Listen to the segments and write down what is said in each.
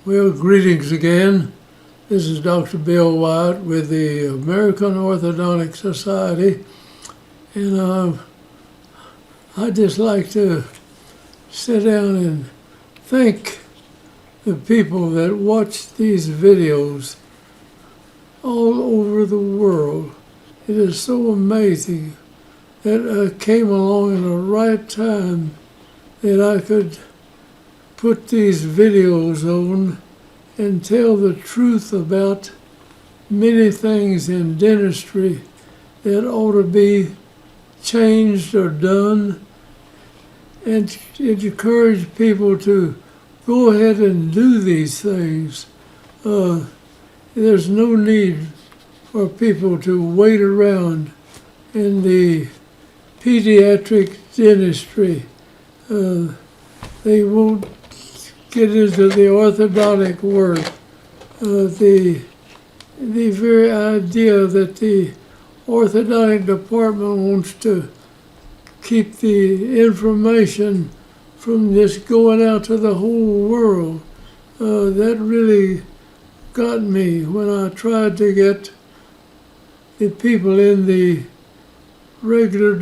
Well, greetings again. This is Dr. Bill Wyatt with the American Orthodontic Society, and I'd just like to sit down and thank the people that watch these videos all over the world. It is so amazing that I came along in the right time that I could put these videos on and tell the truth about many things in dentistry that ought to be changed or done, and encourage people to go ahead and do these things. There's no need for people to wait around in the pediatric dentistry. They won't get into the orthodontic work. The very idea that the orthodontic department wants to keep the information from just going out to the whole world, that really got me when I tried to get the people in the regular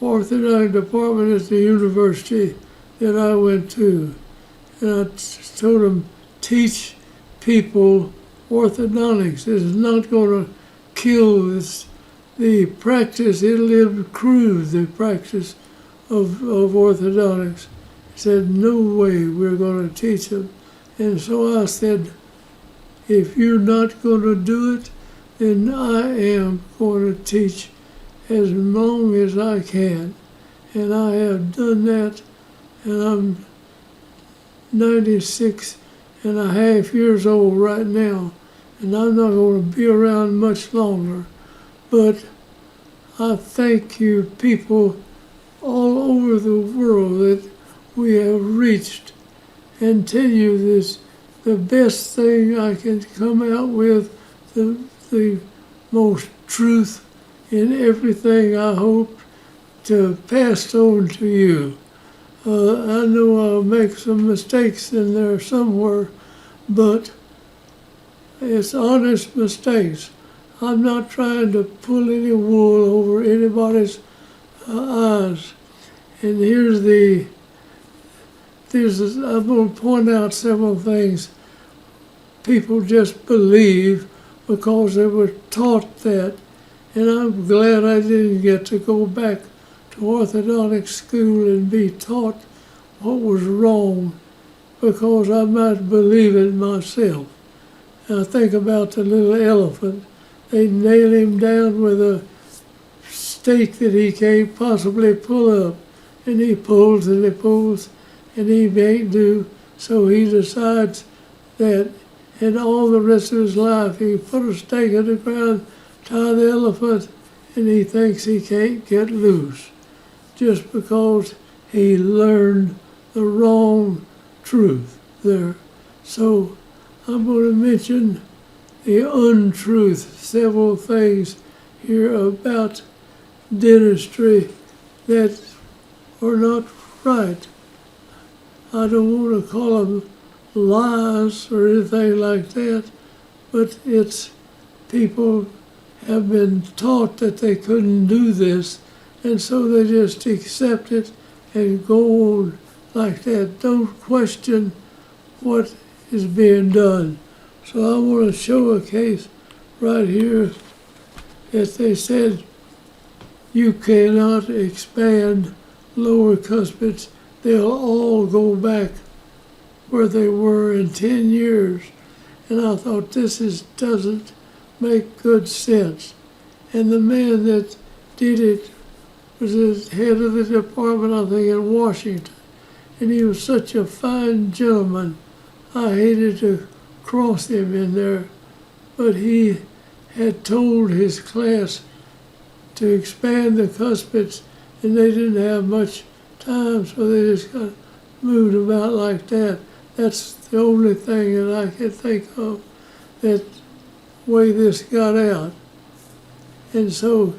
orthodontic department at the university that I went to. And I told them, teach people orthodontics. This is not going to kill the practice, it'll improve the practice of orthodontics. He said, no way we're going to teach them. And so I said, if you're not going to do it, then I am going to teach as long as I can. And I have done that, and I'm 96 and a half years old right now, and I'm not going to be around much longer. But I thank you people all over the world that we have reached, and tell you this, the best thing I can come out with, the most truth in everything I hope to pass on to you. I know I'll make some mistakes in there somewhere, but it's honest mistakes. I'm not trying to pull any wool over anybody's eyes. And I'm going to point out several things people just believe because they were taught that. And I'm glad I didn't get to go back to orthodontic school and be taught what was wrong, because I might believe it myself. And I think about the little elephant. They nail him down with a stake that he can't possibly pull up, and he pulls and he pulls, and he can't do, so he decides that in all the rest of his life he put a stake in the ground, tie the elephant, and he thinks he can't get loose, just because he learned the wrong truth there. So I'm going to mention the untruth, several things here about dentistry that are not right. I don't want to call them lies or anything like that, but it's people have been taught that they couldn't do this, and so they just accept it and go on like that. Don't question what is being done. So I want to show a case right here that they said you cannot expand lower cuspids. They'll all go back where they were in 10 years. And I thought, doesn't make good sense. And the man that did it was the head of the department, I think, in Washington. And he was such a fine gentleman. I hated to cross him in there, but he had told his class to expand the cuspids, and they didn't have much time, so they just got moved about like that. That's the only thing that I can think of that way this got out. And so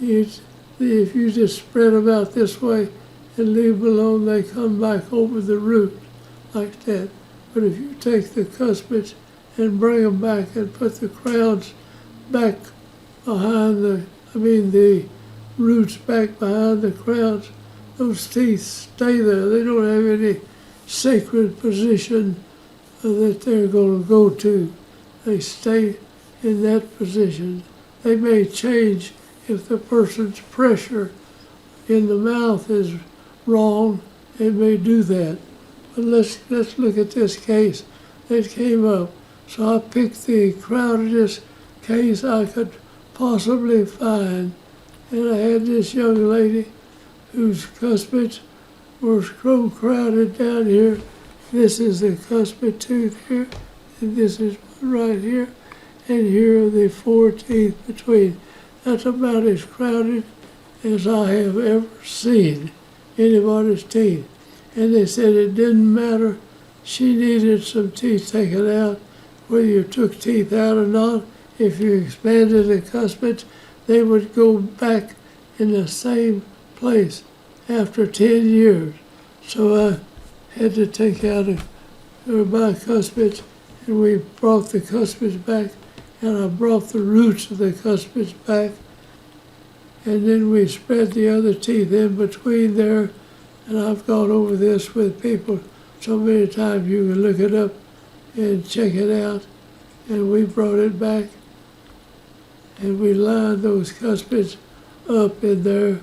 if you just spread them out this way and leave them alone, they come back over the root like that. But if you take the cuspids and bring them back and put the crowns back behind the roots back behind the crowns, those teeth stay there. They don't have any sacred position that they're going to go to. They stay in that position. They may change if the person's pressure in the mouth is wrong. They may do that. But let's look at this case that came up. So I picked the crowdedest case I could possibly find, and I had this young lady whose cuspids were so crowded down here. This is the cuspid tooth here, and this is one right here, and here are the 4 teeth between. That's about as crowded as I have ever seen anybody's teeth. And they said it didn't matter. She needed some teeth taken out, whether you took teeth out or not. If you expanded the cuspids, they would go back in the same place after 10 years. So I had to take out my cuspids, and we brought the cuspids back, and I brought the roots of the cuspids back, and then we spread the other teeth in between there. And I've gone over this with people so many times you can look it up and check it out. And we brought it back, and we lined those cuspids up in there.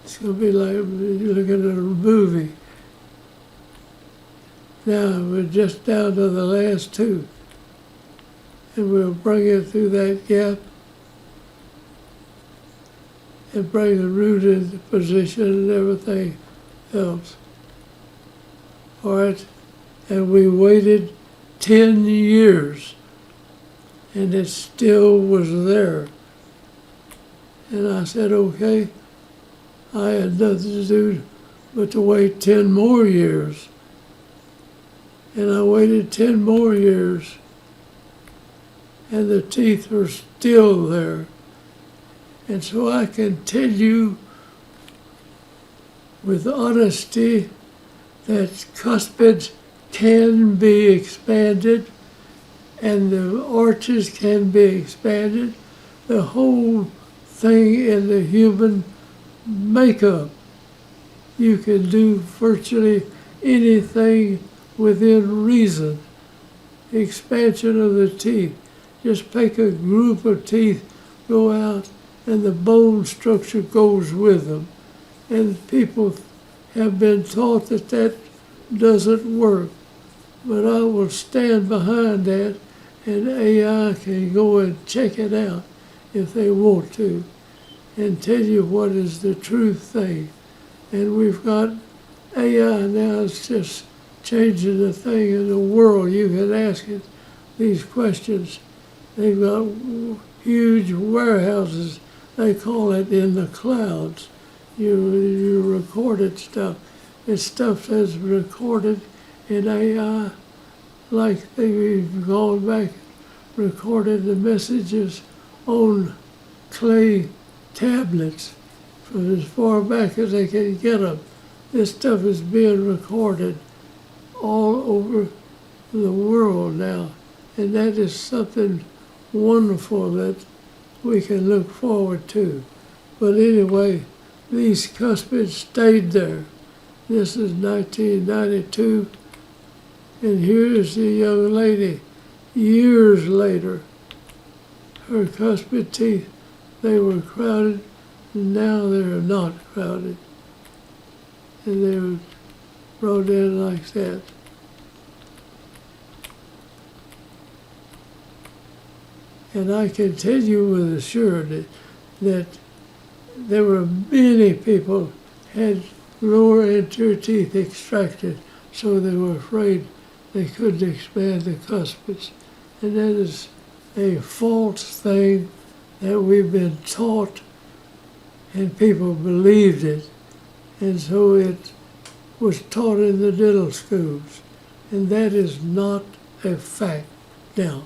It's going to be like you're looking at a movie. Now we're just down to the last tooth, and we'll bring it through that gap and bring the root into position and everything else. All right, and we waited 10 years, and it still was there. And I said, okay, I had nothing to do but to wait 10 more years. And I waited 10 more years, and the teeth were still there. And so I can tell you with honesty that cuspids can be expanded, and the arches can be expanded. The whole thing in the human makeup, you can do virtually anything within reason. Expansion of the teeth. Just pick a group of teeth, go out, and the bone structure goes with them. And people have been taught that that doesn't work. But I will stand behind that, and AI can go and check it out if they want to, and tell you what is the true thing. And we've got AI now, it's just changing the thing in the world. You can ask it these questions. They've got huge warehouses, they call it, in the clouds. You recorded stuff. It's stuff that's recorded in AI, like they've gone back and recorded the messages on clay tablets from as far back as they can get them. This stuff is being recorded all over the world now, and that is something wonderful that we can look forward to. But anyway, these cuspids stayed there. This is 1992, and here's the young lady. Years later, her cuspid teeth, they were crowded, and now they're not crowded. And they were brought in like that. And I can tell you with assurity that there were many people had lower anterior teeth extracted, so they were afraid they couldn't expand the cuspids. And that is a false thing that we've been taught, and people believed it. And so it was taught in the dental schools. And that is not a fact now.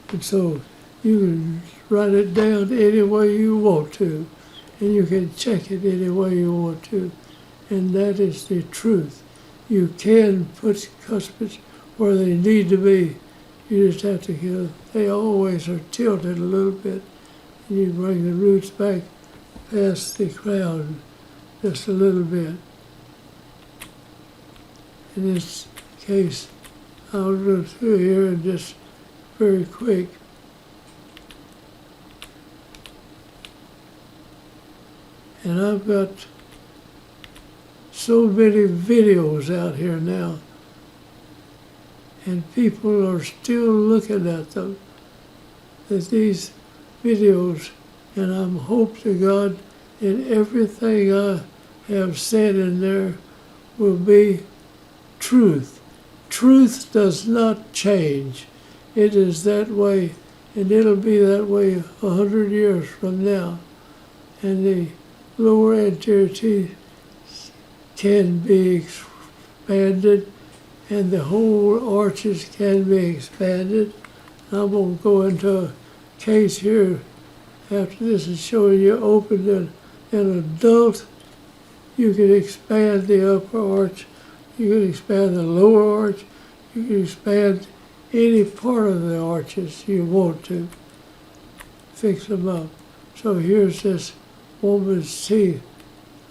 And so you can write it down any way you want to, and you can check it any way you want to. And that is the truth. you can put cuspids where they need to be. You just have to get, they always are tilted a little bit. And you bring the roots back past the crown just a little bit. In this case, I'll go through here and just very quick. And I've got so many videos out here now, and people are still looking at them, at these videos, and I'm hope to God that everything I have said in there will be truth. Truth does not change. It is that way, and it'll be that way 100 years from now. And the lower anterior teeth can be expanded, and the whole arches can be expanded. I'm going to go into a case here after this is showing you open an adult. You can expand the upper arch, you can expand the lower arch, you can expand any part of the arches you want to. Fix them up. So here's this woman's teeth.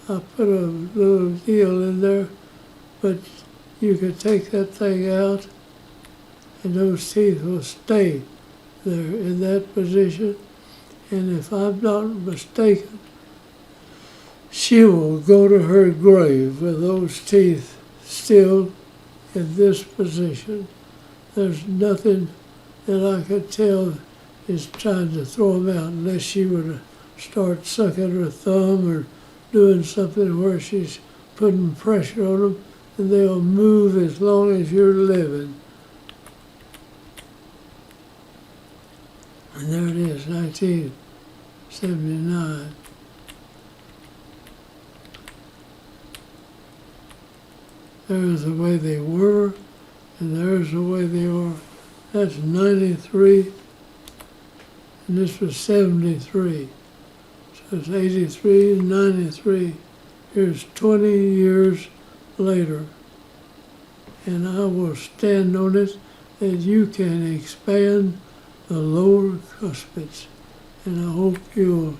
I put a little deal in there, but you can take that thing out and those teeth will stay there in that position. And if I'm not mistaken, she will go to her grave with those teeth still in this position. There's nothing that I could tell is trying to throw them out unless she would start sucking her thumb or doing something where she's putting pressure on them, and they'll move as long as you're living. And there it is, 1979. There's the way they were, and there's the way they are. That's 93, and this was 73. So it's 83 and 93. Here's 20 years later. And I will stand on it that you can expand the lower cuspids. And I hope you'll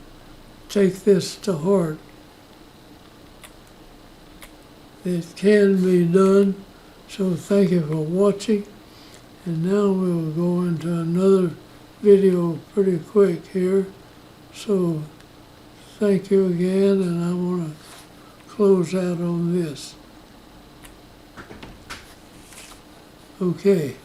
take this to heart. It can be done. So thank you for watching. And now we'll go into another video pretty quick here. So thank you again, and I want to close out on this. Okay.